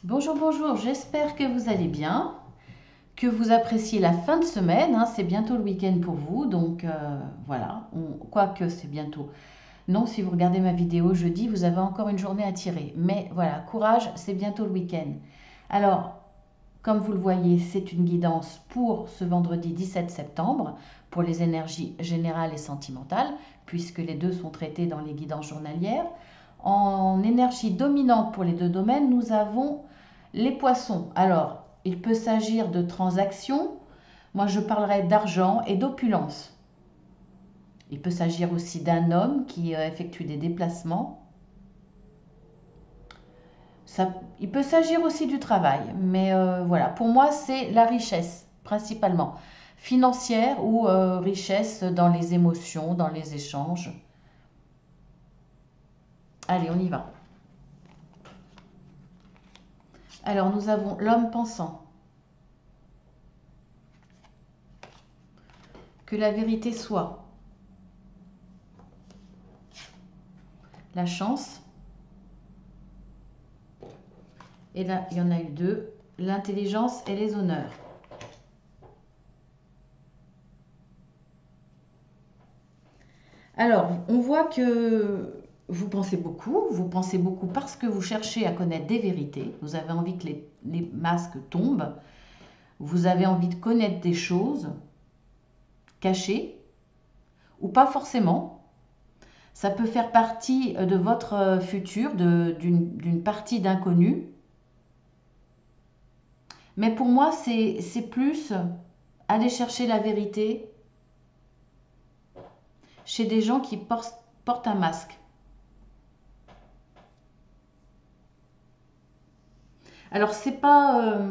Bonjour, bonjour, j'espère que vous allez bien, que vous appréciez la fin de semaine, hein, c'est bientôt le week-end pour vous, donc voilà, quoique c'est bientôt. Non, si vous regardez ma vidéo jeudi, vous avez encore une journée à tirer, mais voilà, courage, c'est bientôt le week-end. Alors, comme vous le voyez, c'est une guidance pour ce vendredi 17 septembre, pour les énergies générales et sentimentales, puisque les deux sont traités dans les guidances journalières. En énergie dominante pour les deux domaines, nous avons les poissons. Alors, il peut s'agir de transactions. Moi, je parlerai d'argent et d'opulence. Il peut s'agir aussi d'un homme qui effectue des déplacements. Il peut s'agir aussi du travail, mais voilà, pour moi, c'est la richesse, principalement, financière ou richesse dans les émotions, dans les échanges. Allez, on y va. Alors, nous avons l'homme pensant. Que la vérité soit. La chance. Et là, il y en a eu deux. L'intelligence et les honneurs. Alors, on voit que vous pensez beaucoup parce que vous cherchez à connaître des vérités, vous avez envie que les masques tombent, vous avez envie de connaître des choses cachées ou pas forcément. Ça peut faire partie de votre futur, d'une partie d'inconnu. Mais pour moi, c'est plus aller chercher la vérité chez des gens qui portent un masque. Alors, c'est pas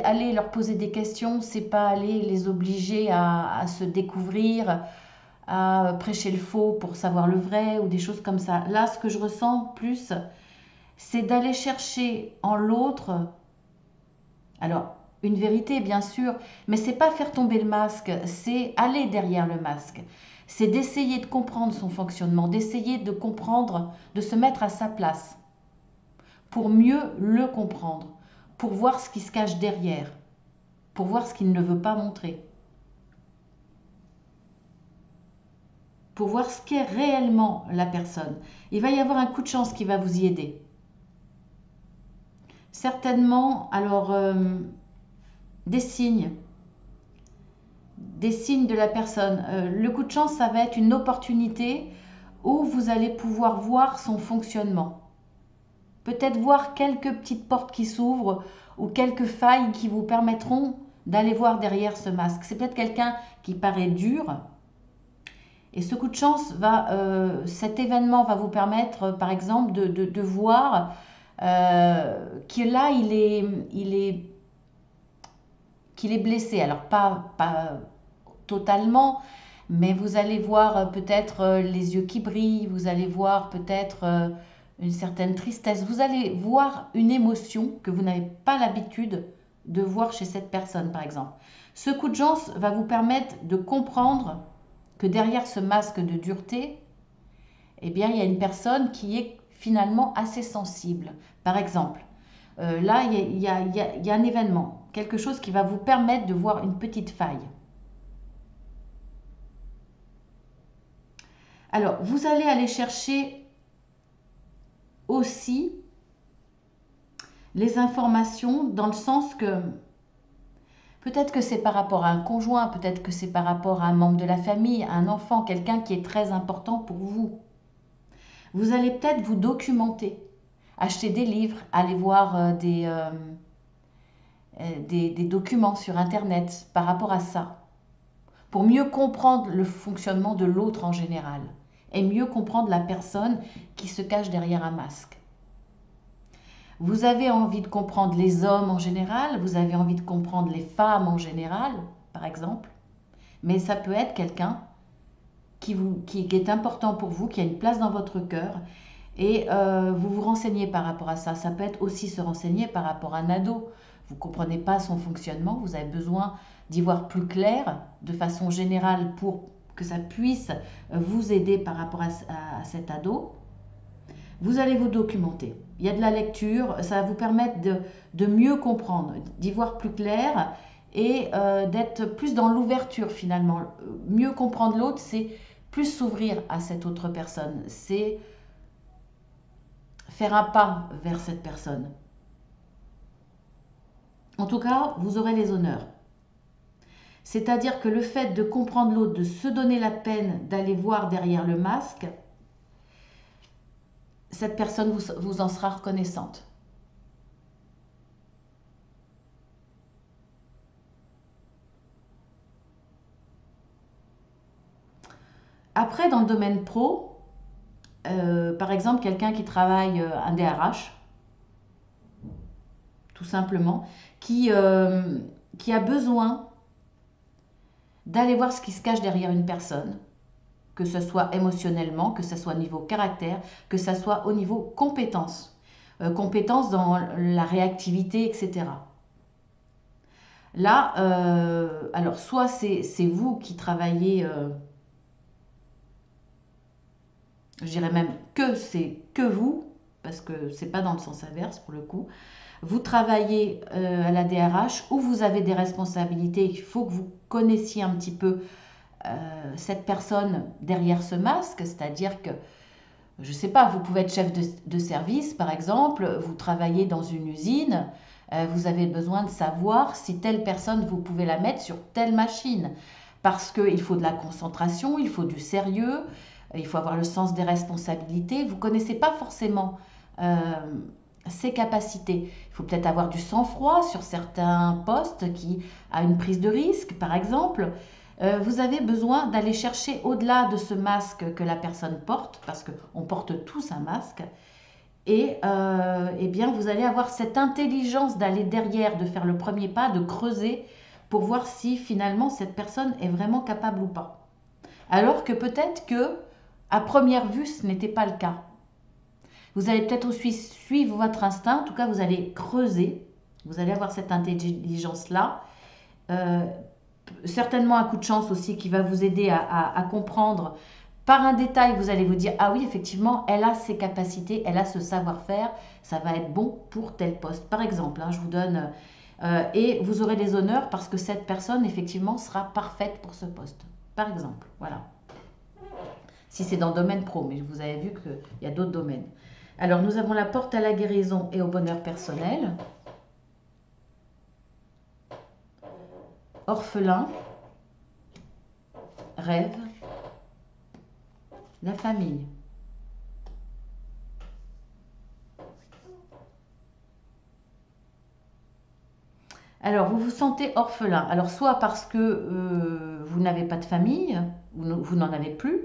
aller leur poser des questions, c'est pas aller les obliger à se découvrir, à prêcher le faux pour savoir le vrai ou des choses comme ça. Là, ce que je ressens plus, c'est d'aller chercher en l'autre, alors une vérité bien sûr, mais c'est pas faire tomber le masque, c'est aller derrière le masque. C'est d'essayer de comprendre son fonctionnement, d'essayer de comprendre, de se mettre à sa place pour mieux le comprendre, pour voir ce qui se cache derrière, pour voir ce qu'il ne veut pas montrer, pour voir ce qu'est réellement la personne. Il va y avoir un coup de chance qui va vous y aider. Certainement, alors, des signes, des signes de la personne. Le coup de chance, ça va être une opportunité où vous allez pouvoir voir son fonctionnement. Peut-être voir quelques petites portes qui s'ouvrent ou quelques failles qui vous permettront d'aller voir derrière ce masque. C'est peut-être quelqu'un qui paraît dur. Et ce coup de chance cet événement va vous permettre, par exemple, de voir que là, qu'il est blessé. Alors, pas totalement, mais vous allez voir peut-être les yeux qui brillent, vous allez voir peut-être une certaine tristesse, vous allez voir une émotion que vous n'avez pas l'habitude de voir chez cette personne, par exemple. Ce coup de chance va vous permettre de comprendre que derrière ce masque de dureté, eh bien, il y a une personne qui est finalement assez sensible. Par exemple, là, il y a un événement, quelque chose qui va vous permettre de voir une petite faille. Alors, vous allez aller chercher aussi les informations dans le sens que peut-être que c'est par rapport à un conjoint, peut-être que c'est par rapport à un membre de la famille, à un enfant, quelqu'un qui est très important pour vous. Vous allez peut-être vous documenter, acheter des livres, aller voir des documents sur Internet par rapport à ça, pour mieux comprendre le fonctionnement de l'autre en général et mieux comprendre la personne qui se cache derrière un masque. Vous avez envie de comprendre les hommes en général, vous avez envie de comprendre les femmes en général, par exemple, mais ça peut être quelqu'un qui est important pour vous, qui a une place dans votre cœur, et vous vous renseignez par rapport à ça. Ça peut être aussi se renseigner par rapport à un ado. Vous ne comprenez pas son fonctionnement, vous avez besoin d'y voir plus clair de façon générale pour que ça puisse vous aider par rapport à cet ado. Vous allez vous documenter. Il y a de la lecture, ça va vous permettre de mieux comprendre, d'y voir plus clair et d'être plus dans l'ouverture finalement. Mieux comprendre l'autre, c'est plus s'ouvrir à cette autre personne. C'est faire un pas vers cette personne. En tout cas, vous aurez les honneurs. C'est-à-dire que le fait de comprendre l'autre, de se donner la peine d'aller voir derrière le masque, cette personne vous en sera reconnaissante. Après, dans le domaine pro, par exemple, quelqu'un qui travaille un DRH, tout simplement, qui a besoin d'aller voir ce qui se cache derrière une personne, que ce soit émotionnellement, que ce soit au niveau caractère, que ce soit au niveau compétences. Compétences dans la réactivité, etc. Là, alors soit c'est vous qui travaillez, je dirais même que c'est que vous, parce que c'est pas dans le sens inverse pour le coup. Vous travaillez à la DRH où vous avez des responsabilités, il faut que vous connaissiez un petit peu cette personne derrière ce masque, c'est-à-dire que, je ne sais pas, vous pouvez être chef de service par exemple, vous travaillez dans une usine, vous avez besoin de savoir si telle personne, vous pouvez la mettre sur telle machine, parce qu'il faut de la concentration, il faut du sérieux, il faut avoir le sens des responsabilités, vous ne connaissez pas forcément ses capacités. Il faut peut-être avoir du sang-froid sur certains postes qui a une prise de risque, par exemple. Vous avez besoin d'aller chercher au-delà de ce masque que la personne porte, parce qu'on porte tous un masque, et eh bien vous allez avoir cette intelligence d'aller derrière, de faire le premier pas, de creuser pour voir si finalement cette personne est vraiment capable ou pas. Alors que peut-être que à première vue ce n'était pas le cas. Vous allez peut-être aussi suivre votre instinct, en tout cas vous allez creuser, vous allez avoir cette intelligence-là. Euh, Certainement un coup de chance aussi qui va vous aider à comprendre. Par un détail, vous allez vous dire, ah oui, effectivement, elle a ses capacités, elle a ce savoir-faire, ça va être bon pour tel poste. Par exemple, je vous donne, et vous aurez des honneurs parce que cette personne, effectivement, sera parfaite pour ce poste. Par exemple, voilà. Si c'est dans le domaine pro, mais vous avez vu qu'il y a d'autres domaines. Alors, nous avons la porte à la guérison et au bonheur personnel. Orphelin, rêve, la famille. Alors, vous vous sentez orphelin. Alors, soit parce que vous n'avez pas de famille, vous n'en avez plus,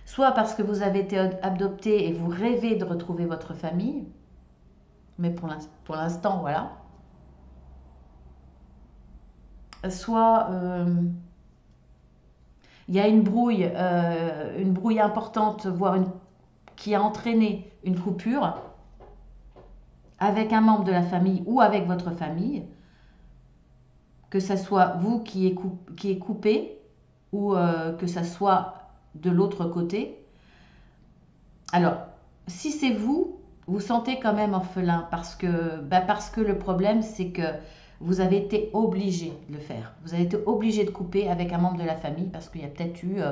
soit parce que vous avez été adopté et vous rêvez de retrouver votre famille, mais pour l'instant, voilà. Soit il y a une brouille importante, voire qui a entraîné une coupure avec un membre de la famille ou avec votre famille, que ce soit vous qui est coupé ou que ce soit de l'autre côté. Alors, si c'est vous, vous sentez quand même orphelin parce que le problème, c'est que vous avez été obligé de le faire. Vous avez été obligé de couper avec un membre de la famille parce qu'il y a peut-être eu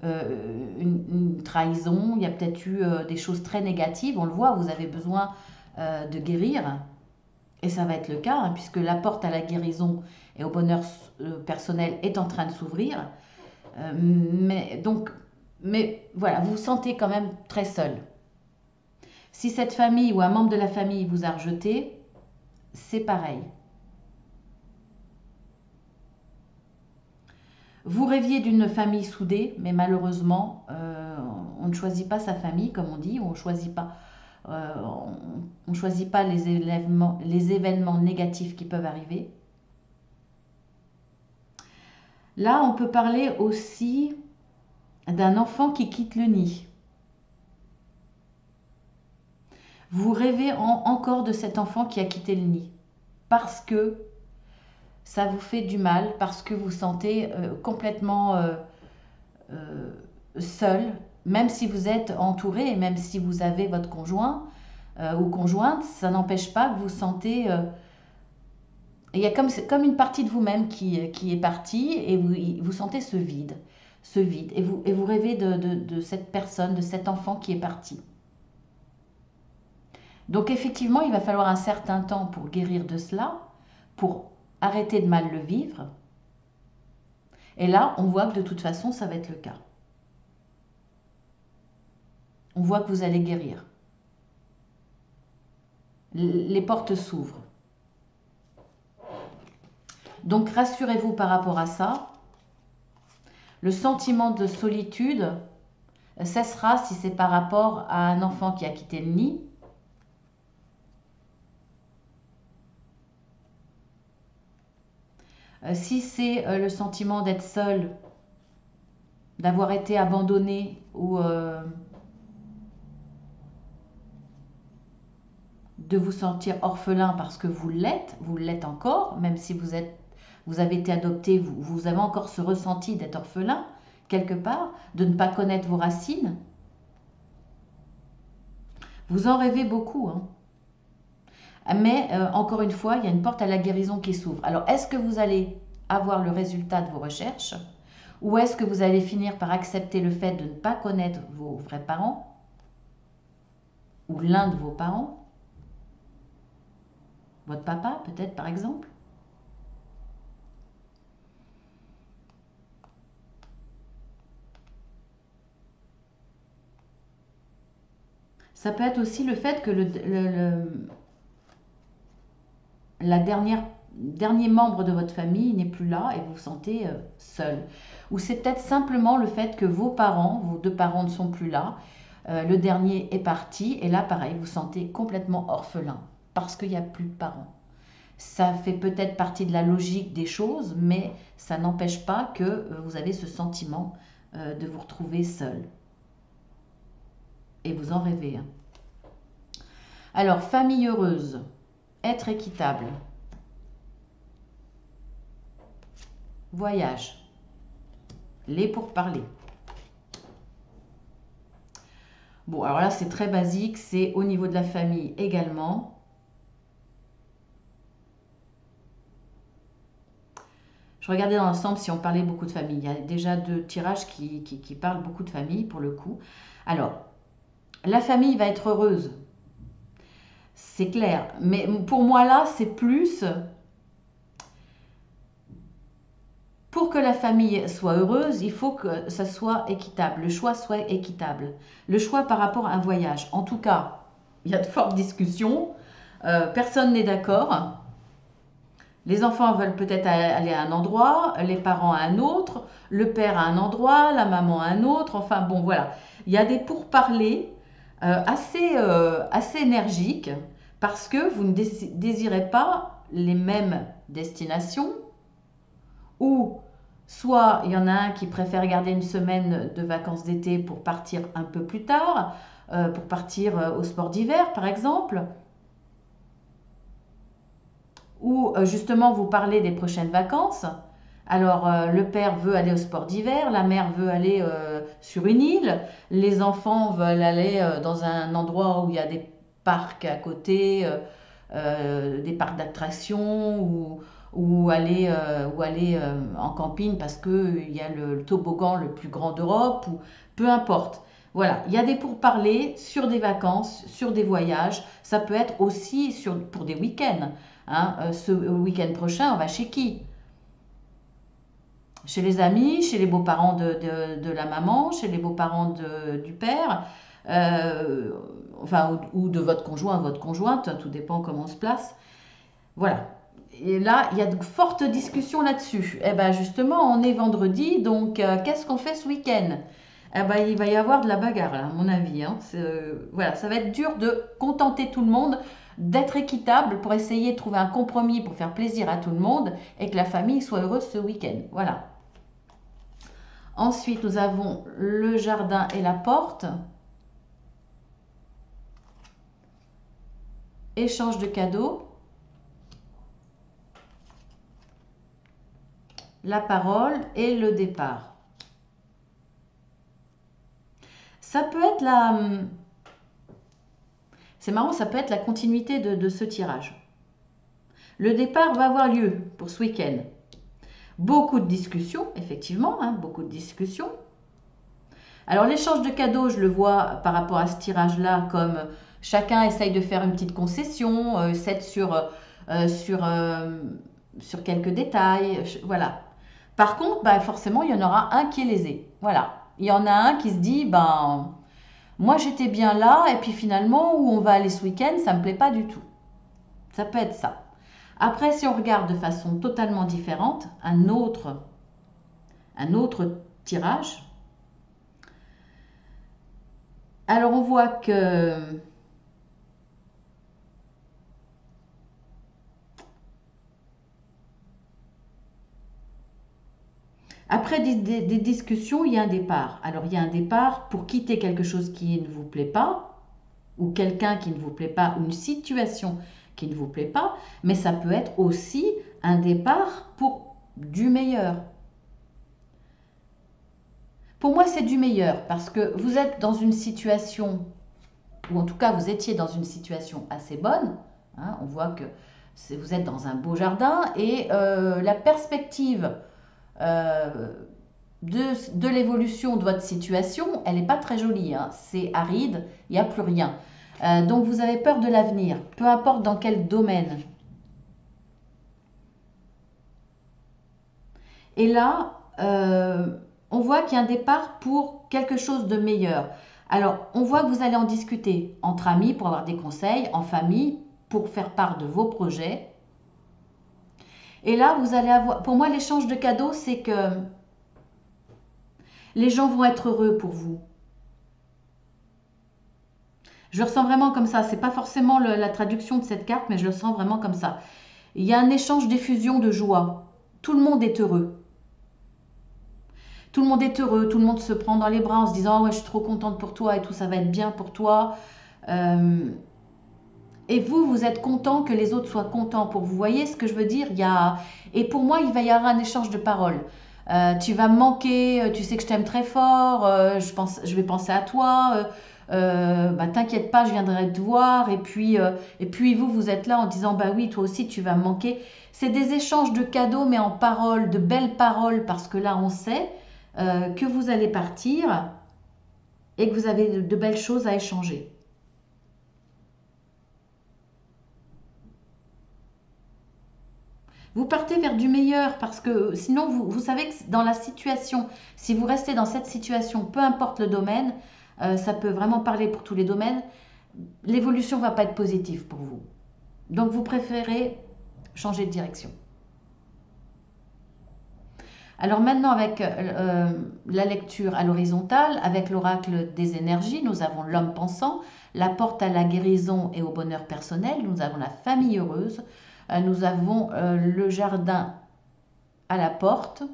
une trahison, il y a peut-être eu des choses très négatives. On le voit, vous avez besoin de guérir. Et ça va être le cas, puisque la porte à la guérison et au bonheur personnel est en train de s'ouvrir. Mais voilà, vous vous sentez quand même très seul. Si cette famille ou un membre de la famille vous a rejeté, c'est pareil. Vous rêviez d'une famille soudée, mais malheureusement, on ne choisit pas sa famille, comme on dit, on ne choisit pas les événements négatifs qui peuvent arriver. Là, on peut parler aussi d'un enfant qui quitte le nid. Vous rêvez encore de cet enfant qui a quitté le nid parce que ça vous fait du mal, parce que vous vous sentez complètement seul même si vous êtes entouré et même si vous avez votre conjoint ou conjointe, ça n'empêche pas que vous sentez... il y a comme une partie de vous-même qui est partie et vous sentez ce vide. Et vous rêvez de cette personne, de cet enfant qui est parti. Donc effectivement, il va falloir un certain temps pour guérir de cela, pour arrêter de mal le vivre. Et là, on voit que de toute façon, ça va être le cas. On voit que vous allez guérir. Les portes s'ouvrent. Donc rassurez-vous par rapport à ça. Le sentiment de solitude cessera si c'est par rapport à un enfant qui a quitté le nid. Si c'est le sentiment d'être seul, d'avoir été abandonné ou de vous sentir orphelin parce que vous l'êtes encore, même si vous avez été adopté, vous avez encore ce ressenti d'être orphelin, quelque part, de ne pas connaître vos racines. Vous en rêvez beaucoup, hein. Mais encore une fois, il y a une porte à la guérison qui s'ouvre. Alors, est-ce que vous allez avoir le résultat de vos recherches ou est-ce que vous allez finir par accepter le fait de ne pas connaître vos vrais parents ou l'un de vos parents, votre papa peut-être par exemple? Ça peut être aussi le fait que la dernier membre de votre famille n'est plus là et vous vous sentez seul. Ou c'est peut-être simplement le fait que vos parents, vos deux parents ne sont plus là, le dernier est parti et là pareil, vous vous sentez complètement orphelin parce qu'il n'y a plus de parents. Ça fait peut-être partie de la logique des choses, mais ça n'empêche pas que vous avez ce sentiment de vous retrouver seul. Et vous en rêvez, hein. Alors, famille heureuse, être équitable, voyage, les pourparlers. Bon, alors là, c'est très basique, c'est au niveau de la famille également. Je regardais dans l'ensemble si on parlait beaucoup de famille. Il y a déjà deux tirages qui parlent beaucoup de famille pour le coup. Alors, la famille va être heureuse, c'est clair. Mais pour moi là, c'est plus pour que la famille soit heureuse, il faut que ça soit équitable, le choix soit équitable. Le choix par rapport à un voyage. En tout cas, il y a de fortes discussions, personne n'est d'accord. Les enfants veulent peut-être aller à un endroit, les parents à un autre, le père à un endroit, la maman à un autre. Enfin bon, voilà. Il y a des pourparlers assez énergiques parce que vous ne désirez pas les mêmes destinations ou soit il y en a un qui préfère garder une semaine de vacances d'été pour partir un peu plus tard, pour partir au sport d'hiver par exemple, ou justement vous parlez des prochaines vacances. Alors le père veut aller au sport d'hiver, la mère veut aller sur une île, les enfants veulent aller dans un endroit où il y a des parcs à côté, des parcs d'attractions ou aller en camping parce qu'il y a le toboggan le plus grand d'Europe ou peu importe. Voilà, il y a des pourparlers sur des vacances, sur des voyages. Ça peut être aussi pour des week-ends. Hein. Ce week-end prochain, on va chez qui? Chez les amis, chez les beaux-parents de la maman, chez les beaux-parents du père, enfin, ou de votre conjoint, votre conjointe, tout dépend comment on se place. Voilà. Et là, il y a de fortes discussions là-dessus. Eh ben justement, on est vendredi, donc qu'est-ce qu'on fait ce week-end? Eh ben, il va y avoir de la bagarre, là, à mon avis. Hein. Voilà, ça va être dur de contenter tout le monde, d'être équitable pour essayer de trouver un compromis pour faire plaisir à tout le monde et que la famille soit heureuse ce week-end. Voilà. Ensuite, nous avons le jardin et la porte. Échange de cadeaux. La parole et le départ. Ça peut être la... C'est marrant, ça peut être la continuité de ce tirage. Le départ va avoir lieu pour ce week-end. Beaucoup de discussions, effectivement, hein, beaucoup de discussions. Alors l'échange de cadeaux, je le vois par rapport à ce tirage-là comme chacun essaye de faire une petite concession, cède sur quelques détails, voilà. Par contre, bah, forcément, il y en aura un qui est lésé. Voilà. Il y en a un qui se dit, ben, moi j'étais bien là, et puis finalement, où on va aller ce week-end, ça ne me plaît pas du tout. Ça peut être ça. Après, si on regarde de façon totalement différente, un autre tirage, alors on voit que après des discussions, il y a un départ. Alors il y a un départ pour quitter quelque chose qui ne vous plaît pas, ou quelqu'un qui ne vous plaît pas, ou une situation qui ne vous plaît pas, mais ça peut être aussi un départ pour du meilleur. Pour moi, c'est du meilleur parce que vous êtes dans une situation, ou en tout cas vous étiez dans une situation assez bonne, hein, on voit que vous êtes dans un beau jardin et la perspective de l'évolution de votre situation, elle n'est pas très jolie, hein. C'est aride, il n'y a plus rien. Donc vous avez peur de l'avenir, peu importe dans quel domaine. Et là, on voit qu'il y a un départ pour quelque chose de meilleur. Alors, on voit que vous allez en discuter entre amis pour avoir des conseils, en famille pour faire part de vos projets. Et là, vous allez avoir... Pour moi, l'échange de cadeaux, c'est que les gens vont être heureux pour vous. Je le ressens vraiment comme ça. C'est pas forcément la traduction de cette carte, mais je le sens vraiment comme ça. Il y a un échange d'effusion de joie. Tout le monde est heureux. Tout le monde est heureux, tout le monde se prend dans les bras en se disant oh, ouais, je suis trop contente pour toi et tout, ça va être bien pour toi. Et vous, vous êtes content que les autres soient contents pour vous. Vous voyez ce que je veux dire? Et pour moi, il va y avoir un échange de paroles. Tu vas me manquer, tu sais que je t'aime très fort, je vais penser à toi, bah, t'inquiète pas, je viendrai te voir. Et puis vous, vous êtes là en disant bah oui, toi aussi, tu vas me manquer. C'est des échanges de cadeaux, mais en paroles, de belles paroles, parce que là, on sait que vous allez partir et que vous avez de belles choses à échanger. Vous partez vers du meilleur parce que sinon, vous savez que dans la situation, si vous restez dans cette situation, peu importe le domaine, ça peut vraiment parler pour tous les domaines, l'évolution ne va pas être positive pour vous. Donc, vous préférez changer de direction. Alors maintenant, avec la lecture à l'horizontale, avec l'oracle des énergies, nous avons l'homme pensant, la porte à la guérison et au bonheur personnel, nous avons la famille heureuse, nous avons le jardin à la porte.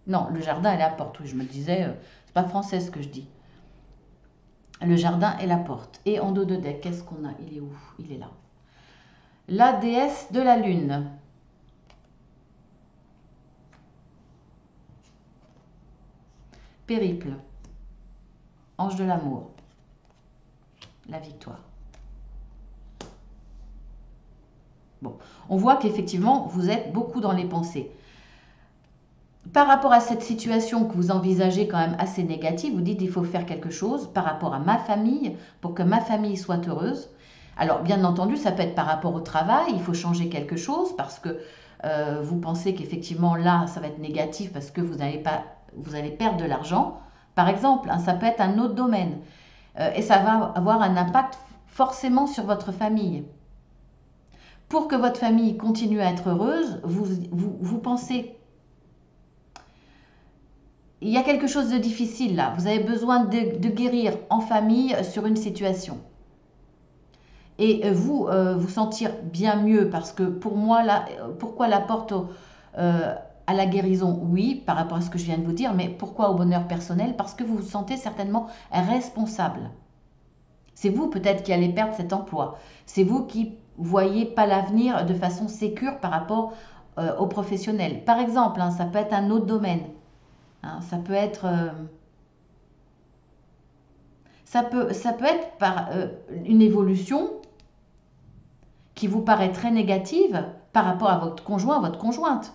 Non, le jardin et la porte, oui, je me disais, c'est pas français ce que je dis. Le jardin et la porte. Et en dos de deck, qu'est-ce qu'on a? Il est où? Il est là. La déesse de la lune. Périple. Ange de l'amour. La victoire. Bon, on voit qu'effectivement, vous êtes beaucoup dans les pensées. Par rapport à cette situation que vous envisagez quand même assez négative, vous dites il faut faire quelque chose par rapport à ma famille pour que ma famille soit heureuse. Alors, bien entendu, ça peut être par rapport au travail, il faut changer quelque chose parce que vous pensez qu'effectivement là, ça va être négatif parce que vous allez perdre de l'argent. Par exemple, hein, ça peut être un autre domaine et ça va avoir un impact forcément sur votre famille. Pour que votre famille continue à être heureuse, vous pensez, il y a quelque chose de difficile là, vous avez besoin de guérir en famille sur une situation. Et vous sentir bien mieux, parce que pour moi, là, pourquoi la porte à la guérison? Oui, par rapport à ce que je viens de vous dire, mais pourquoi au bonheur personnel? Parce que vous vous sentez certainement responsable. C'est vous peut-être qui allez perdre cet emploi. C'est vous qui voyez pas l'avenir de façon sécure par rapport aux professionnels. Par exemple, hein, ça peut être un autre domaine. Hein, ça peut être Ça peut être par une évolution qui vous paraît très négative par rapport à votre conjoint, votre conjointe.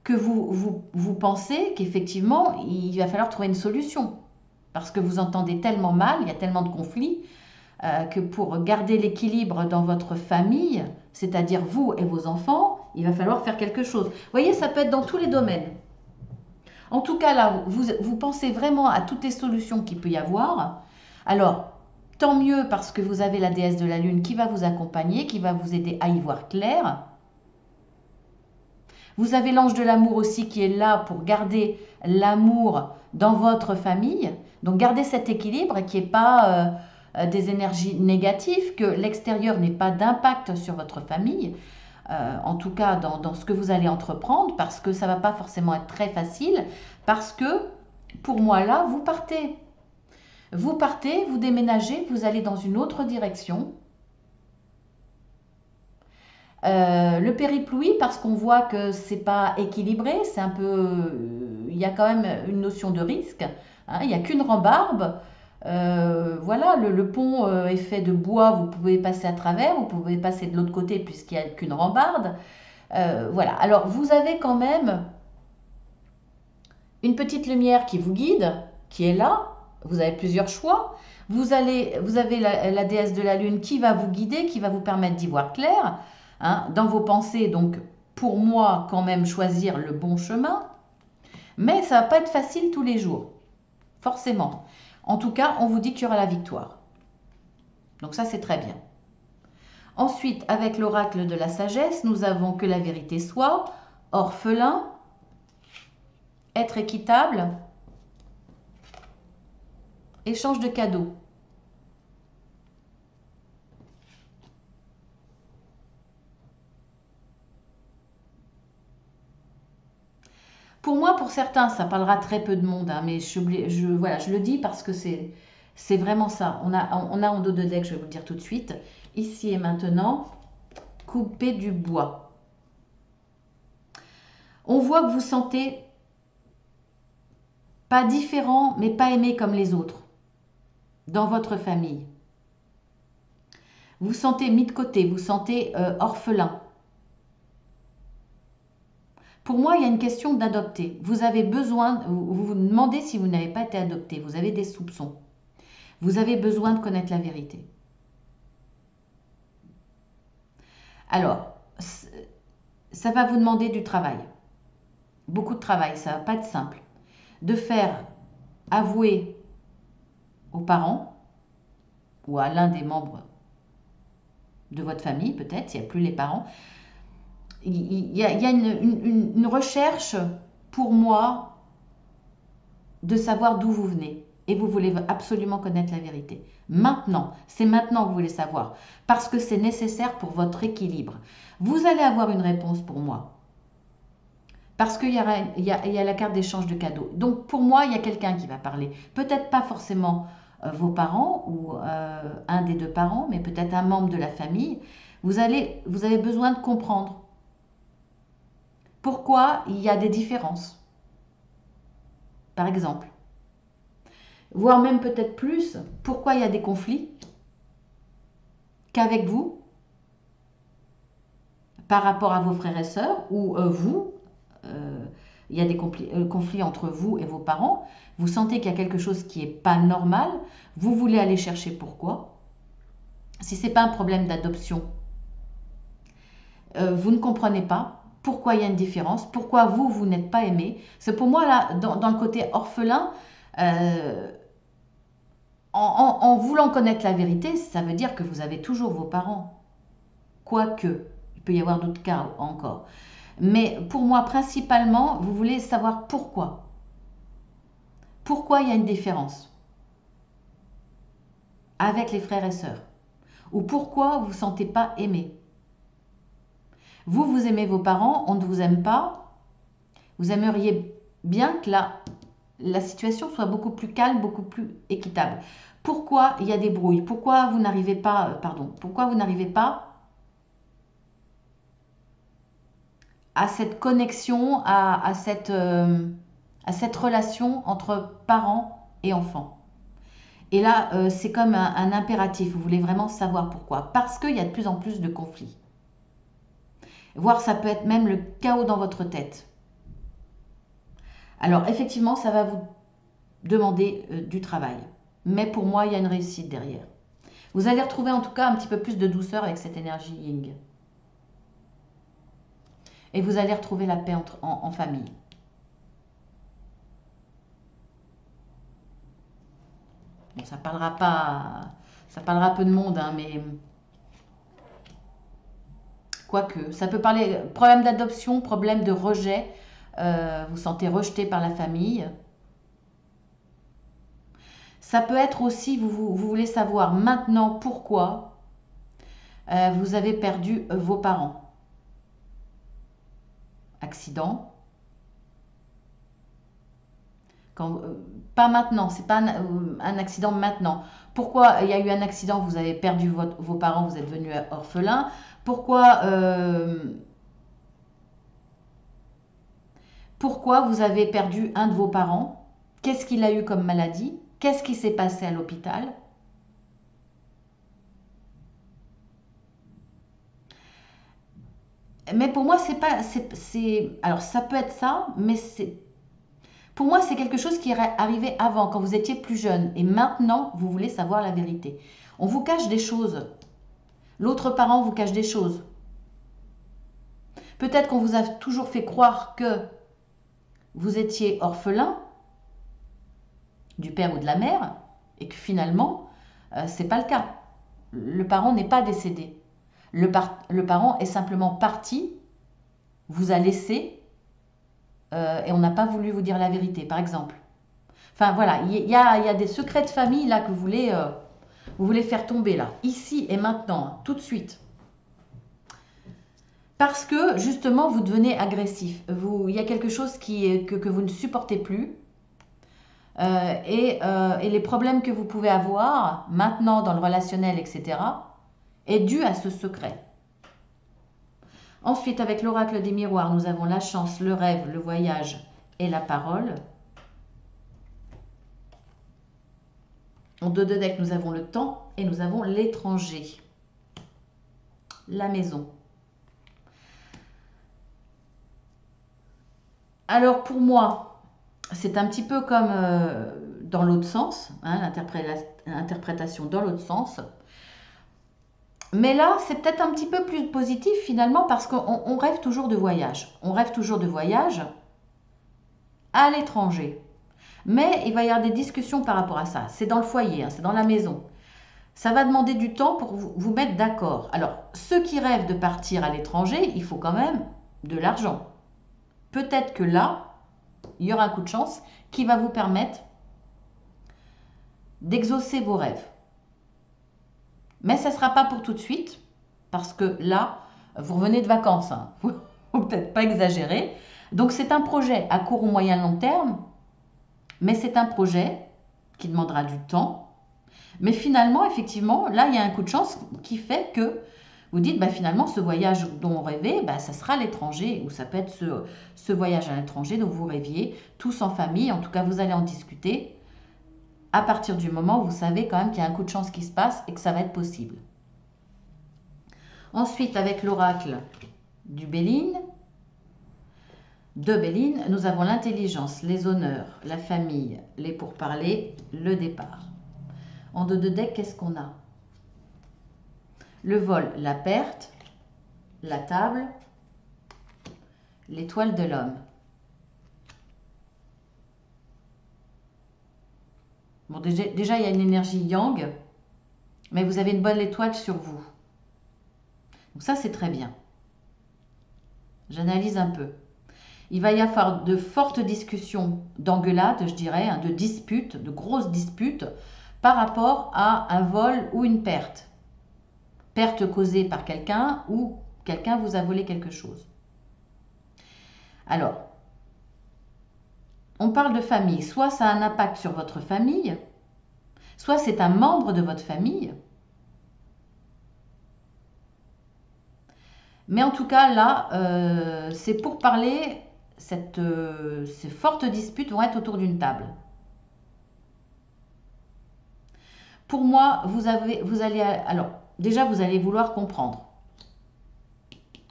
Que vous pensez qu'effectivement, il va falloir trouver une solution. Parce que vous entendez tellement mal, il y a tellement de conflits, que pour garder l'équilibre dans votre famille, c'est-à-dire vous et vos enfants, il va falloir faire quelque chose. Vous voyez, ça peut être dans tous les domaines. En tout cas, là, vous pensez vraiment à toutes les solutions qu'il peut y avoir. Alors, tant mieux parce que vous avez la déesse de la lune qui va vous accompagner, qui va vous aider à y voir clair. Vous avez l'ange de l'amour aussi qui est là pour garder l'amour dans votre famille. Donc, gardez cet équilibre qui n'est pas des énergies négatives, que l'extérieur n'ait pas d'impact sur votre famille. En tout cas dans ce que vous allez entreprendre, parce que ça ne va pas forcément être très facile, parce que pour moi là, vous partez. Vous partez, vous déménagez, vous allez dans une autre direction. Le périple, oui, parce qu'on voit que c'est pas équilibré, c'est un peu, il y a quand même une notion de risque, hein, il n'y a qu'une rambarbe. Voilà, le pont est fait de bois, vous pouvez passer à travers, vous pouvez passer de l'autre côté puisqu'il n'y a qu'une rambarde. Voilà, alors vous avez quand même une petite lumière qui vous guide, qui est là, vous avez plusieurs choix. Vous avez la déesse de la lune qui va vous guider, qui va vous permettre d'y voir clair, hein, dans vos pensées. Donc, pour moi, quand même, choisir le bon chemin. Mais ça ne va pas être facile tous les jours, forcément. En tout cas, on vous dit qu'il y aura la victoire. Donc ça, c'est très bien. Ensuite, avec l'oracle de la sagesse, nous avons que la vérité soit, orphelin, être équitable, échange de cadeaux. Pour moi, pour certains, ça parlera très peu de monde, hein, mais voilà, je le dis parce que c'est vraiment ça. On a en dos de deck, je vais vous le dire tout de suite, ici et maintenant, couper du bois. On voit que vous sentez pas différent, mais pas aimé comme les autres dans votre famille. Vous sentez mis de côté, vous sentez orphelin. Pour moi, il y a une question d'adopter. Vous avez besoin, vous vous demandez si vous n'avez pas été adopté, vous avez des soupçons. Vous avez besoin de connaître la vérité. Alors, ça va vous demander du travail. Beaucoup de travail, ça ne va pas être simple. De faire avouer aux parents ou à l'un des membres de votre famille, peut-être, s'il n'y a plus les parents. Il y a une recherche, pour moi, de savoir d'où vous venez. Et vous voulez absolument connaître la vérité. Maintenant, c'est maintenant que vous voulez savoir. Parce que c'est nécessaire pour votre équilibre. Vous allez avoir une réponse pour moi. Parce qu'il y a la carte d'échange de cadeaux. Donc, pour moi, il y a quelqu'un qui va parler. Peut-être pas forcément vos parents ou un des deux parents, mais peut-être un membre de la famille. Vous avez besoin de comprendre pourquoi il y a des différences. Par exemple. Voire même peut-être plus, pourquoi il y a des conflits qu'avec vous, par rapport à vos frères et sœurs, ou vous, il y a des conflits entre vous et vos parents, vous sentez qu'il y a quelque chose qui n'est pas normal, vous voulez aller chercher pourquoi. Si ce n'est pas un problème d'adoption, vous ne comprenez pas pourquoi il y a une différence, pourquoi vous n'êtes pas aimé. C'est pour moi, là, dans le côté orphelin, en voulant connaître la vérité, ça veut dire que vous avez toujours vos parents. Quoique, il peut y avoir d'autres cas encore. Mais pour moi, principalement, vous voulez savoir pourquoi. Pourquoi il y a une différence avec les frères et sœurs. Ou pourquoi vous ne vous sentez pas aimé. Vous aimez vos parents, on ne vous aime pas. Vous aimeriez bien que la situation soit beaucoup plus calme, beaucoup plus équitable. Pourquoi il y a des brouilles? Pourquoi vous n'arrivez pas, pourquoi vous n'arrivez pas à cette connexion, à cette relation entre parents et enfants? Et là, c'est comme un impératif. Vous voulez vraiment savoir pourquoi. Parce qu'il y a de plus en plus de conflits. Voire ça peut être même le chaos dans votre tête. Alors effectivement, ça va vous demander du travail. Mais pour moi, il y a une réussite derrière. Vous allez retrouver en tout cas un petit peu plus de douceur avec cette énergie Yin. Et vous allez retrouver la paix en famille. Bon, ça parlera pas, ça parlera peu de monde, hein, mais quoique, ça peut parler problème d'adoption, problème de rejet. Vous sentez rejeté par la famille. Ça peut être aussi, vous voulez savoir maintenant pourquoi vous avez perdu vos parents. Accident. Quand, pas maintenant, c'est pas un accident maintenant. Pourquoi il y a eu un accident, vous avez perdu vos parents, vous êtes devenu orphelin. Pourquoi vous avez perdu un de vos parents? Qu'est-ce qu'il a eu comme maladie? Qu'est-ce qui s'est passé à l'hôpital? Mais pour moi, c'est pas. Alors, ça peut être ça, mais pour moi, c'est quelque chose qui est arrivé avant, quand vous étiez plus jeune. Et maintenant, vous voulez savoir la vérité. On vous cache des choses. L'autre parent vous cache des choses. Peut-être qu'on vous a toujours fait croire que vous étiez orphelin du père ou de la mère et que finalement, c'est pas le cas. Le parent n'est pas décédé. Le parent est simplement parti, vous a laissé et on n'a pas voulu vous dire la vérité, par exemple. Enfin voilà, il y a des secrets de famille là que vous voulez faire tomber là, ici et maintenant, hein, tout de suite. Parce que justement, vous devenez agressif. Il y a quelque chose que vous ne supportez plus. Et les problèmes que vous pouvez avoir maintenant dans le relationnel, etc., est dû à ce secret. Ensuite, avec l'oracle des miroirs, nous avons la chance, le rêve, le voyage et la parole. En dos de deck, nous avons le temps et nous avons l'étranger. La maison. Alors pour moi, c'est un petit peu comme dans l'autre sens, hein, l'interprétation dans l'autre sens. Mais là, c'est peut-être un petit peu plus positif finalement parce qu'on rêve toujours de voyage. On rêve toujours de voyage à l'étranger. Mais il va y avoir des discussions par rapport à ça. C'est dans le foyer, hein, c'est dans la maison. Ça va demander du temps pour vous mettre d'accord. Alors, ceux qui rêvent de partir à l'étranger, il faut quand même de l'argent. Peut-être que là, il y aura un coup de chance qui va vous permettre d'exaucer vos rêves. Mais ça ne sera pas pour tout de suite, parce que là, vous revenez de vacances. Hein. Faut peut-être pas exagérer. Donc c'est un projet à court ou moyen long terme, mais c'est un projet qui demandera du temps. Mais finalement, effectivement, là, il y a un coup de chance qui fait que vous dites, bah, finalement, ce voyage dont on rêvait, bah, ça sera à l'étranger, ou ça peut être ce voyage à l'étranger dont vous rêviez, tous en famille. En tout cas, vous allez en discuter à partir du moment où vous savez quand même qu'il y a un coup de chance qui se passe et que ça va être possible. Ensuite, avec l'oracle de Béline, nous avons l'intelligence, les honneurs, la famille, les pourparlers, le départ. En dos de deck, qu'est-ce qu'on a? Le vol, la perte, la table, l'étoile de l'homme. Bon, déjà, il y a une énergie yang, mais vous avez une bonne étoile sur vous. Donc ça, c'est très bien. J'analyse un peu. Il va y avoir de fortes discussions, d'engueulades, je dirais, hein, de disputes, de grosses disputes, par rapport à un vol ou une perte. Perte causée par quelqu'un ou quelqu'un vous a volé quelque chose. Alors, on parle de famille. Soit ça a un impact sur votre famille, soit c'est un membre de votre famille. Mais en tout cas, là, c'est pour parler, ces fortes disputes vont être autour d'une table. Pour moi, vous allez, alors déjà, vous allez vouloir comprendre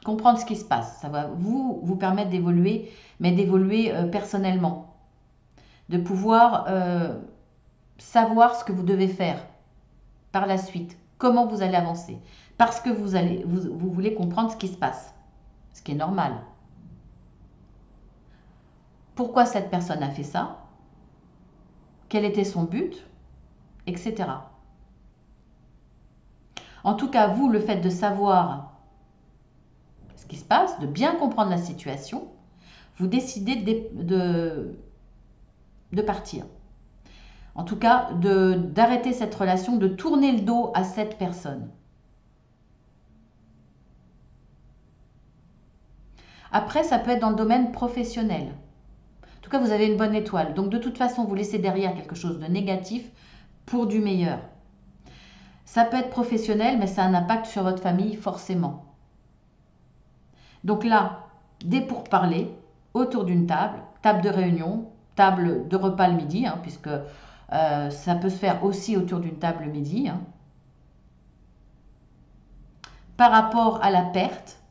ce qui se passe. Ça va vous permettre d'évoluer, mais d'évoluer personnellement, de pouvoir savoir ce que vous devez faire par la suite, comment vous allez avancer, parce que vous voulez comprendre ce qui se passe, ce qui est normal. Pourquoi cette personne a fait ça? Quel était son but? Etc. En tout cas, vous, le fait de savoir ce qui se passe, de bien comprendre la situation, vous décidez de partir. En tout cas, d'arrêter cette relation, de tourner le dos à cette personne. Après, ça peut être dans le domaine professionnel. En tout cas, vous avez une bonne étoile. Donc, de toute façon, vous laissez derrière quelque chose de négatif pour du meilleur. Ça peut être professionnel, mais ça a un impact sur votre famille, forcément. Donc là, des pourparlers autour d'une table, table de réunion, table de repas le midi, hein, puisque ça peut se faire aussi autour d'une table le midi. Hein. Par rapport à la perte,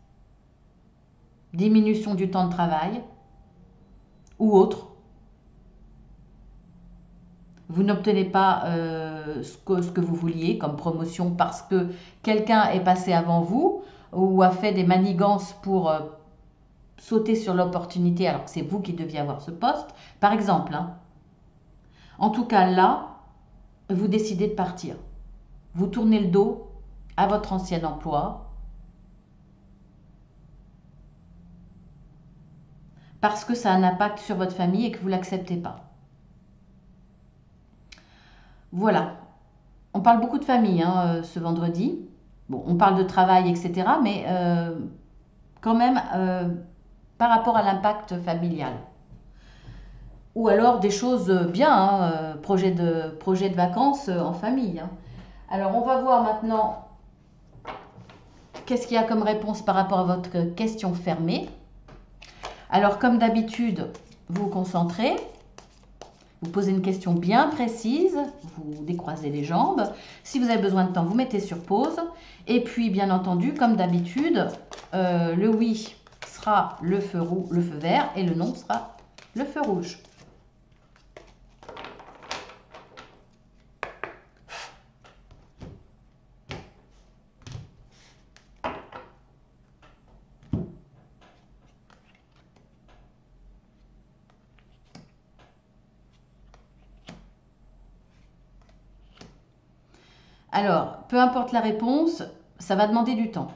diminution du temps de travail ou autre. Vous n'obtenez pas ce que vous vouliez comme promotion parce que quelqu'un est passé avant vous ou a fait des manigances pour sauter sur l'opportunité alors que c'est vous qui deviez avoir ce poste, par exemple. Hein. En tout cas, là, vous décidez de partir. Vous tournez le dos à votre ancien emploi parce que ça a un impact sur votre famille et que vous ne l'acceptez pas. Voilà. On parle beaucoup de famille hein, ce vendredi. Bon, on parle de travail, etc. Mais quand même par rapport à l'impact familial. Ou alors des choses bien, hein, projet de vacances en famille. Hein. Alors on va voir maintenant qu'est-ce qu'il y a comme réponse par rapport à votre question fermée. Alors comme d'habitude, vous vous concentrez. Vous posez une question bien précise, vous décroisez les jambes. Si vous avez besoin de temps, vous mettez sur pause. Et puis, bien entendu, comme d'habitude, le oui sera le feu vert et le non sera le feu rouge. Alors, peu importe la réponse, ça va demander du temps.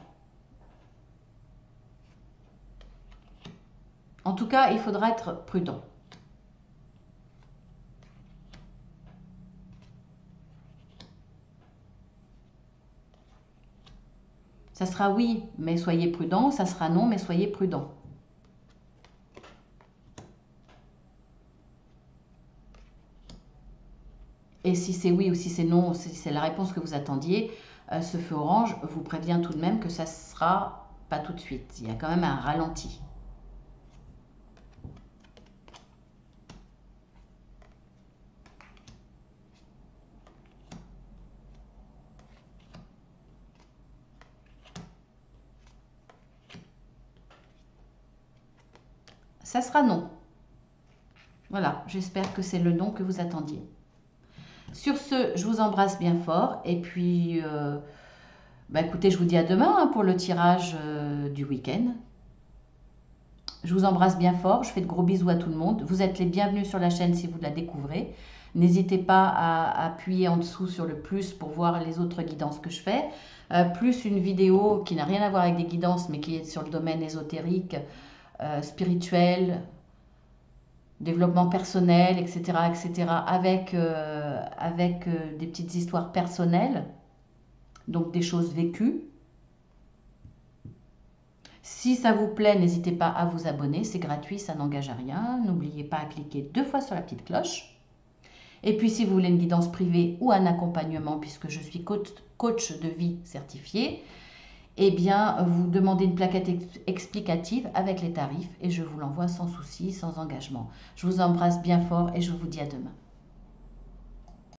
En tout cas, il faudra être prudent. Ça sera oui, mais soyez prudent. Ça sera non, mais soyez prudent. Et si c'est oui ou si c'est non, si c'est la réponse que vous attendiez, ce feu orange vous prévient tout de même que ça ne sera pas tout de suite. Il y a quand même un ralenti. Ça sera non. Voilà, j'espère que c'est le non que vous attendiez. Sur ce, je vous embrasse bien fort et puis, écoutez, je vous dis à demain hein, pour le tirage du week-end. Je vous embrasse bien fort, je fais de gros bisous à tout le monde. Vous êtes les bienvenus sur la chaîne si vous la découvrez. N'hésitez pas à appuyer en dessous sur le plus pour voir les autres guidances que je fais. Plus une vidéo qui n'a rien à voir avec des guidances mais qui est sur le domaine ésotérique, spirituel, développement personnel, etc., avec des petites histoires personnelles, donc des choses vécues. Si ça vous plaît, n'hésitez pas à vous abonner, c'est gratuit, ça n'engage à rien. N'oubliez pas à cliquer 2 fois sur la petite cloche. Et puis si vous voulez une guidance privée ou un accompagnement, puisque je suis coach de vie certifié, eh bien, vous demandez une plaquette explicative avec les tarifs et je vous l'envoie sans souci, sans engagement. Je vous embrasse bien fort et je vous dis à demain.